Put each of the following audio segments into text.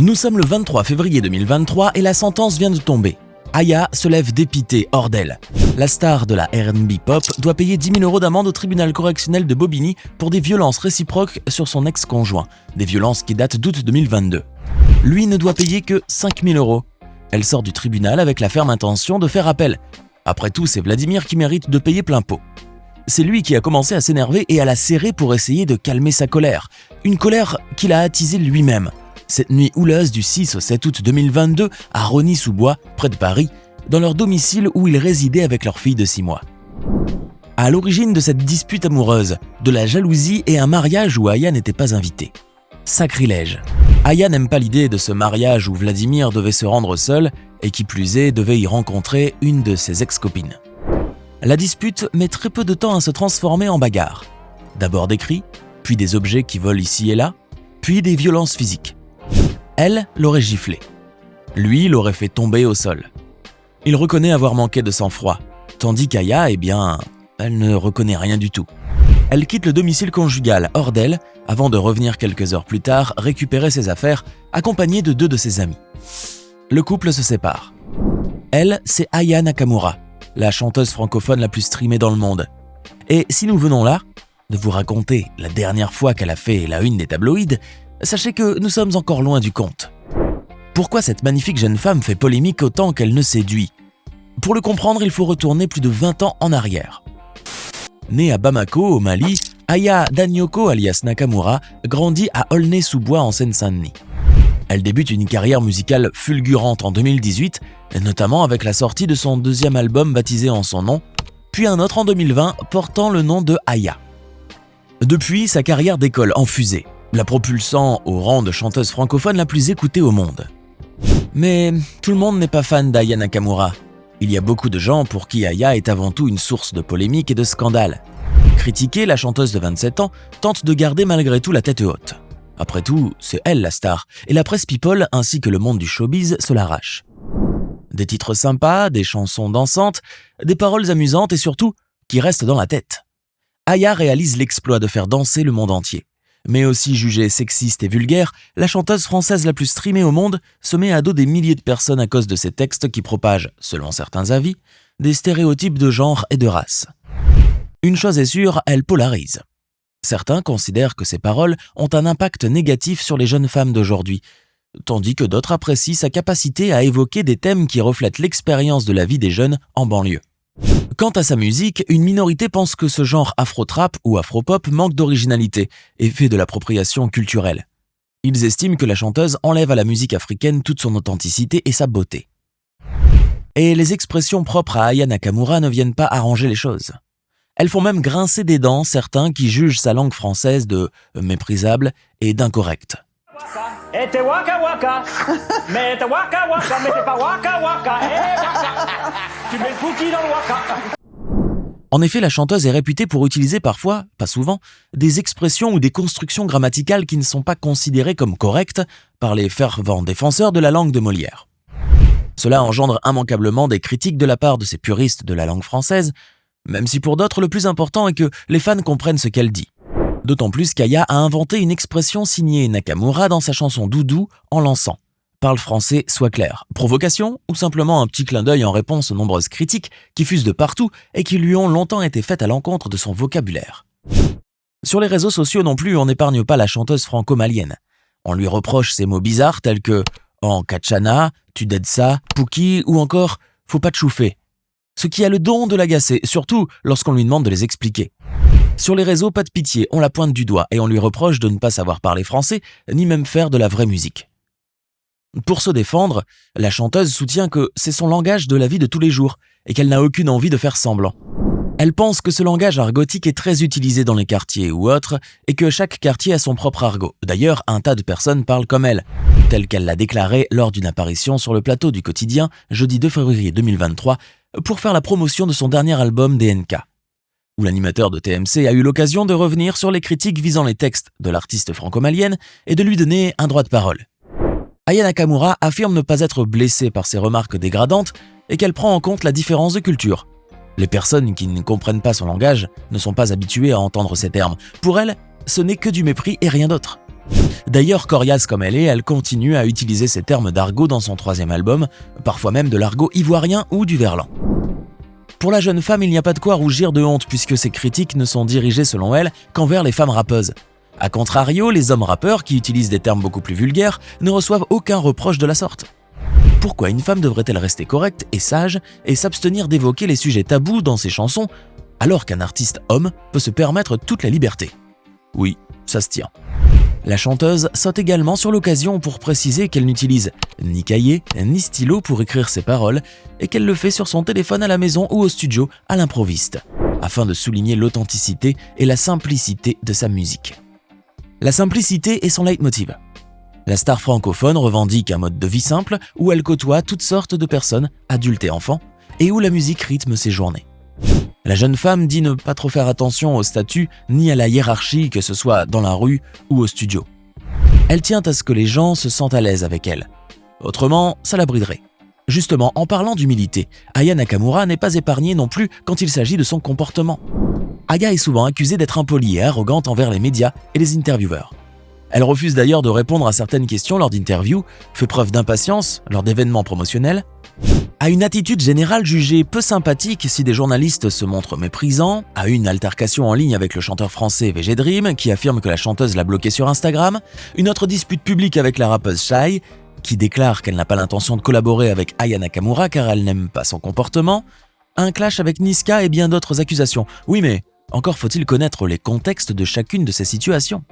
Nous sommes le 23 février 2023 et la sentence vient de tomber. Aya se lève dépitée hors d'elle. La star de la R&B pop doit payer 10 000 € d'amende au tribunal correctionnel de Bobigny pour des violences réciproques sur son ex-conjoint, des violences qui datent d'août 2022. Lui ne doit payer que 5 000 €. Elle sort du tribunal avec la ferme intention de faire appel. Après tout, c'est Vladimir qui mérite de payer plein pot. C'est lui qui a commencé à s'énerver et à la serrer pour essayer de calmer sa colère. Une colère qu'il a attisée lui-même. Cette nuit houleuse du 6 au 7 août 2022 à Rosny-sous-Bois, près de Paris, dans leur domicile où ils résidaient avec leur fille de 6 mois. À l'origine de cette dispute amoureuse, de la jalousie et un mariage où Aya n'était pas invitée. Sacrilège. Aya n'aime pas l'idée de ce mariage où Vladimir devait se rendre seul et qui plus est devait y rencontrer une de ses ex-copines. La dispute met très peu de temps à se transformer en bagarre. D'abord des cris, puis des objets qui volent ici et là, puis des violences physiques. Elle l'aurait giflé. Lui l'aurait fait tomber au sol. Il reconnaît avoir manqué de sang-froid, tandis qu'Aya, elle ne reconnaît rien du tout. Elle quitte le domicile conjugal hors d'elle, avant de revenir quelques heures plus tard récupérer ses affaires, accompagnée de 2 de ses amis. Le couple se sépare. Elle, c'est Aya Nakamura, la chanteuse francophone la plus streamée dans le monde. Et si nous venons là, de vous raconter la dernière fois qu'elle a fait la une des tabloïds, sachez que nous sommes encore loin du compte. Pourquoi cette magnifique jeune femme fait polémique autant qu'elle ne séduit ? Pour le comprendre, il faut retourner plus de 20 ans en arrière. Née à Bamako, au Mali, Aya Danyoko alias Nakamura grandit à Aulnay-sous-Bois en Seine-Saint-Denis. Elle débute une carrière musicale fulgurante en 2018, notamment avec la sortie de son 2e album baptisé en son nom, puis un autre en 2020 portant le nom de Aya. Depuis, sa carrière décolle en fusée, la propulsant au rang de chanteuse francophone la plus écoutée au monde. Mais tout le monde n'est pas fan d'Aya Nakamura. Il y a beaucoup de gens pour qui Aya est avant tout une source de polémiques et de scandales. Critiquée, la chanteuse de 27 ans tente de garder malgré tout la tête haute. Après tout, c'est elle la star, et la presse people ainsi que le monde du showbiz se l'arrache. Des titres sympas, des chansons dansantes, des paroles amusantes et surtout, qui restent dans la tête. Aya réalise l'exploit de faire danser le monde entier. Mais aussi jugée sexiste et vulgaire, la chanteuse française la plus streamée au monde se met à dos des milliers de personnes à cause de ses textes qui propagent, selon certains avis, des stéréotypes de genre et de race. Une chose est sûre, elle polarise. Certains considèrent que ses paroles ont un impact négatif sur les jeunes femmes d'aujourd'hui, tandis que d'autres apprécient sa capacité à évoquer des thèmes qui reflètent l'expérience de la vie des jeunes en banlieue. Quant à sa musique, une minorité pense que ce genre afro-trap ou afro-pop manque d'originalité et fait de l'appropriation culturelle. Ils estiment que la chanteuse enlève à la musique africaine toute son authenticité et sa beauté. Et les expressions propres à Aya Nakamura ne viennent pas arranger les choses. Elles font même grincer des dents certains qui jugent sa langue française de méprisable et d'incorrecte. Et t'es waka waka, mais t'es waka waka, mais t'es pas waka waka, tu mets le cookie dans le waka. En effet, la chanteuse est réputée pour utiliser parfois, pas souvent, des expressions ou des constructions grammaticales qui ne sont pas considérées comme correctes par les fervents défenseurs de la langue de Molière. Cela engendre immanquablement des critiques de la part de ces puristes de la langue française, même si pour d'autres le plus important est que les fans comprennent ce qu'elle dit. D'autant plus qu'Aya a inventé une expression signée Nakamura dans sa chanson Doudou en lançant « Parle français, sois clair ». Provocation ou simplement un petit clin d'œil en réponse aux nombreuses critiques qui fusent de partout et qui lui ont longtemps été faites à l'encontre de son vocabulaire. Sur les réseaux sociaux non plus, on n'épargne pas la chanteuse franco-malienne. On lui reproche ces mots bizarres tels que « en kachana »,« tu dead ça »,« pouki » ou encore « faut pas te chouffer ». Ce qui a le don de l'agacer, surtout lorsqu'on lui demande de les expliquer. Sur les réseaux, pas de pitié, on la pointe du doigt et on lui reproche de ne pas savoir parler français, ni même faire de la vraie musique. Pour se défendre, la chanteuse soutient que c'est son langage de la vie de tous les jours et qu'elle n'a aucune envie de faire semblant. Elle pense que ce langage argotique est très utilisé dans les quartiers ou autres et que chaque quartier a son propre argot. D'ailleurs, un tas de personnes parlent comme elle, tel qu'elle l'a déclaré lors d'une apparition sur le plateau du Quotidien, jeudi 2 février 2023, pour faire la promotion de son dernier album DNK. Où l'animateur de TMC a eu l'occasion de revenir sur les critiques visant les textes de l'artiste franco-malienne et de lui donner un droit de parole. Aya Nakamura affirme ne pas être blessée par ces remarques dégradantes et qu'elle prend en compte la différence de culture. Les personnes qui ne comprennent pas son langage ne sont pas habituées à entendre ces termes. Pour elle, ce n'est que du mépris et rien d'autre. D'ailleurs, coriace comme elle continue à utiliser ces termes d'argot dans son 3e album, parfois même de l'argot ivoirien ou du verlan. Pour la jeune femme, il n'y a pas de quoi rougir de honte puisque ses critiques ne sont dirigées selon elle qu'envers les femmes rappeuses. A contrario, les hommes rappeurs, qui utilisent des termes beaucoup plus vulgaires, ne reçoivent aucun reproche de la sorte. Pourquoi une femme devrait-elle rester correcte et sage et s'abstenir d'évoquer les sujets tabous dans ses chansons, alors qu'un artiste homme peut se permettre toute la liberté? Oui, ça se tient. La chanteuse saute également sur l'occasion pour préciser qu'elle n'utilise ni cahier ni stylo pour écrire ses paroles et qu'elle le fait sur son téléphone à la maison ou au studio à l'improviste, afin de souligner l'authenticité et la simplicité de sa musique. La simplicité est son leitmotiv. La star francophone revendique un mode de vie simple où elle côtoie toutes sortes de personnes, adultes et enfants, et où la musique rythme ses journées. La jeune femme dit ne pas trop faire attention au statut ni à la hiérarchie, que ce soit dans la rue ou au studio. Elle tient à ce que les gens se sentent à l'aise avec elle. Autrement, ça la briderait. Justement, en parlant d'humilité, Aya Nakamura n'est pas épargnée non plus quand il s'agit de son comportement. Aya est souvent accusée d'être impolie et arrogante envers les médias et les intervieweurs. Elle refuse d'ailleurs de répondre à certaines questions lors d'interviews, fait preuve d'impatience lors d'événements promotionnels, a une attitude générale jugée peu sympathique si des journalistes se montrent méprisants, a eu une altercation en ligne avec le chanteur français VG Dream qui affirme que la chanteuse l'a bloqué sur Instagram, une autre dispute publique avec la rappeuse Shai qui déclare qu'elle n'a pas l'intention de collaborer avec Aya Nakamura car elle n'aime pas son comportement, un clash avec Niska et bien d'autres accusations. Oui mais encore faut-il connaître les contextes de chacune de ces situations.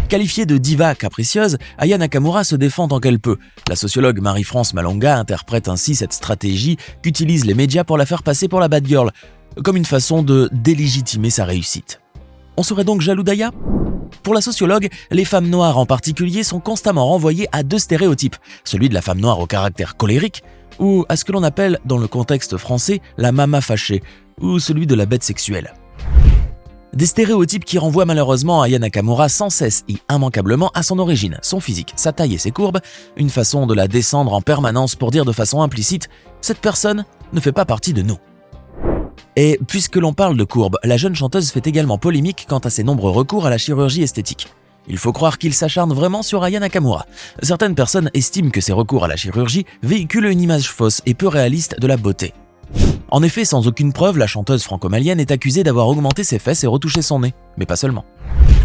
Qualifiée de diva capricieuse, Aya Nakamura se défend tant qu'elle peut. La sociologue Marie-France Malonga interprète ainsi cette stratégie qu'utilisent les médias pour la faire passer pour la bad girl, comme une façon de délégitimer sa réussite. On serait donc jaloux d'Aya ? Pour la sociologue, les femmes noires en particulier sont constamment renvoyées à 2 stéréotypes, celui de la femme noire au caractère colérique, ou à ce que l'on appelle dans le contexte français la mama fâchée, ou celui de la bête sexuelle. Des stéréotypes qui renvoient malheureusement Aya Nakamura sans cesse et immanquablement à son origine, son physique, sa taille et ses courbes, une façon de la descendre en permanence pour dire de façon implicite « cette personne ne fait pas partie de nous ». Et puisque l'on parle de courbes, la jeune chanteuse fait également polémique quant à ses nombreux recours à la chirurgie esthétique. Il faut croire qu'il s'acharne vraiment sur Aya Nakamura. Certaines personnes estiment que ces recours à la chirurgie véhiculent une image fausse et peu réaliste de la beauté. En effet, sans aucune preuve, la chanteuse franco-malienne est accusée d'avoir augmenté ses fesses et retouché son nez, mais pas seulement.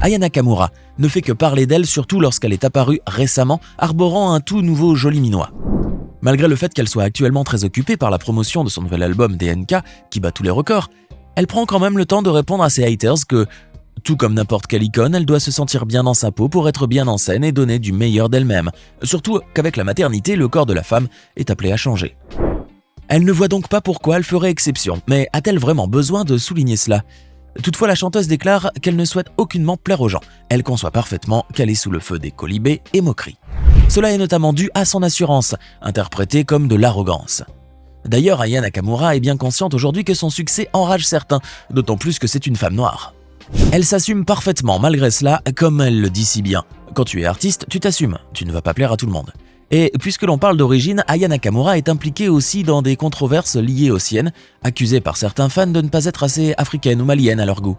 Aya Nakamura ne fait que parler d'elle surtout lorsqu'elle est apparue récemment, arborant un tout nouveau joli minois. Malgré le fait qu'elle soit actuellement très occupée par la promotion de son nouvel album DNK, qui bat tous les records, elle prend quand même le temps de répondre à ses haters que, tout comme n'importe quelle icône, elle doit se sentir bien dans sa peau pour être bien en scène et donner du meilleur d'elle-même, surtout qu'avec la maternité, le corps de la femme est appelé à changer. Elle ne voit donc pas pourquoi elle ferait exception, mais a-t-elle vraiment besoin de souligner cela ? Toutefois, la chanteuse déclare qu'elle ne souhaite aucunement plaire aux gens. Elle conçoit parfaitement qu'elle est sous le feu des colibés et moqueries. Cela est notamment dû à son assurance, interprétée comme de l'arrogance. D'ailleurs, Aya Nakamura est bien consciente aujourd'hui que son succès enrage certains, d'autant plus que c'est une femme noire. Elle s'assume parfaitement malgré cela, comme elle le dit si bien. Quand tu es artiste, tu t'assumes, tu ne vas pas plaire à tout le monde. Et puisque l'on parle d'origine, Aya Nakamura est impliquée aussi dans des controverses liées aux siennes, accusée par certains fans de ne pas être assez africaine ou malienne à leur goût.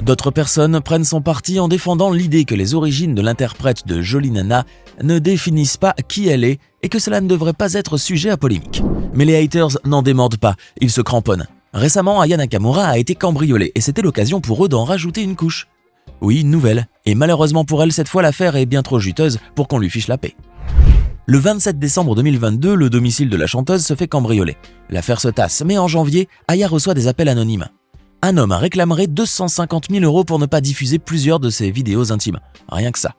D'autres personnes prennent son parti en défendant l'idée que les origines de l'interprète de Jolie Nana ne définissent pas qui elle est et que cela ne devrait pas être sujet à polémique. Mais les haters n'en démordent pas, ils se cramponnent. Récemment, Aya Nakamura a été cambriolée et c'était l'occasion pour eux d'en rajouter une couche. Oui, une nouvelle. Et malheureusement pour elle, cette fois l'affaire est bien trop juteuse pour qu'on lui fiche la paix. Le 27 décembre 2022, le domicile de la chanteuse se fait cambrioler. L'affaire se tasse, mais en janvier, Aya reçoit des appels anonymes. Un homme a réclamé 250 000 € pour ne pas diffuser plusieurs de ses vidéos intimes. Rien que ça.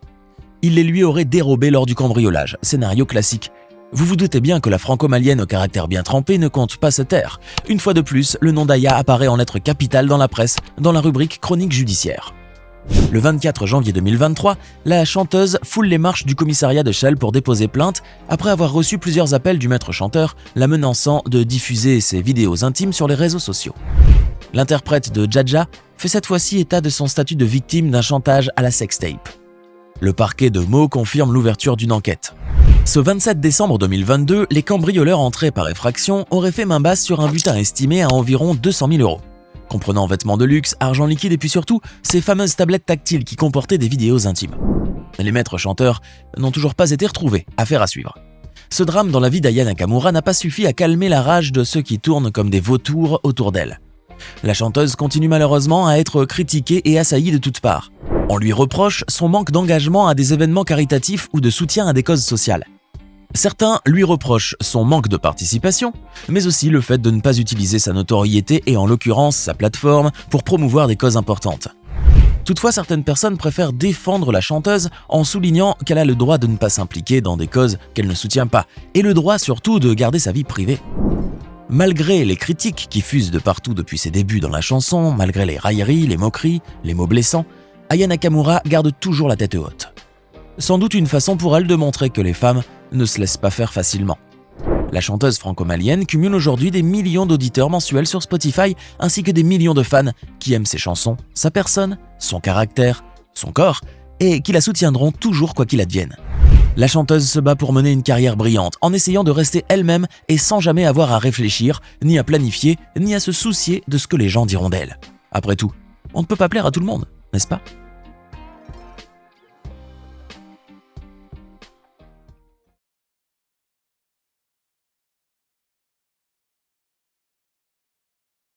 Il les lui aurait dérobées lors du cambriolage. Scénario classique. Vous vous doutez bien que la franco-malienne au caractère bien trempé ne compte pas se taire. Une fois de plus, le nom d'Aya apparaît en lettres capitales dans la presse, dans la rubrique chronique judiciaire. Le 24 janvier 2023, la chanteuse foule les marches du commissariat de Chelles pour déposer plainte après avoir reçu plusieurs appels du maître chanteur la menaçant de diffuser ses vidéos intimes sur les réseaux sociaux. L'interprète de Dja fait cette fois-ci état de son statut de victime d'un chantage à la sextape. Le parquet de Meaux confirme l'ouverture d'une enquête. Ce 27 décembre 2022, les cambrioleurs entrés par effraction auraient fait main basse sur un butin estimé à environ 200 000 €. Comprenant vêtements de luxe, argent liquide et puis surtout ces fameuses tablettes tactiles qui comportaient des vidéos intimes. Les maîtres chanteurs n'ont toujours pas été retrouvés, affaire à suivre. Ce drame dans la vie d'Aya Nakamura n'a pas suffi à calmer la rage de ceux qui tournent comme des vautours autour d'elle. La chanteuse continue malheureusement à être critiquée et assaillie de toutes parts. On lui reproche son manque d'engagement à des événements caritatifs ou de soutien à des causes sociales. Certains lui reprochent son manque de participation, mais aussi le fait de ne pas utiliser sa notoriété et en l'occurrence sa plateforme pour promouvoir des causes importantes. Toutefois, certaines personnes préfèrent défendre la chanteuse en soulignant qu'elle a le droit de ne pas s'impliquer dans des causes qu'elle ne soutient pas, et le droit surtout de garder sa vie privée. Malgré les critiques qui fusent de partout depuis ses débuts dans la chanson, malgré les railleries, les moqueries, les mots blessants, Aya Nakamura garde toujours la tête haute. Sans doute une façon pour elle de montrer que les femmes ne se laissent pas faire facilement. La chanteuse franco-malienne cumule aujourd'hui des millions d'auditeurs mensuels sur Spotify ainsi que des millions de fans qui aiment ses chansons, sa personne, son caractère, son corps et qui la soutiendront toujours quoi qu'il advienne. La chanteuse se bat pour mener une carrière brillante en essayant de rester elle-même et sans jamais avoir à réfléchir, ni à planifier, ni à se soucier de ce que les gens diront d'elle. Après tout, on ne peut pas plaire à tout le monde, n'est-ce pas ?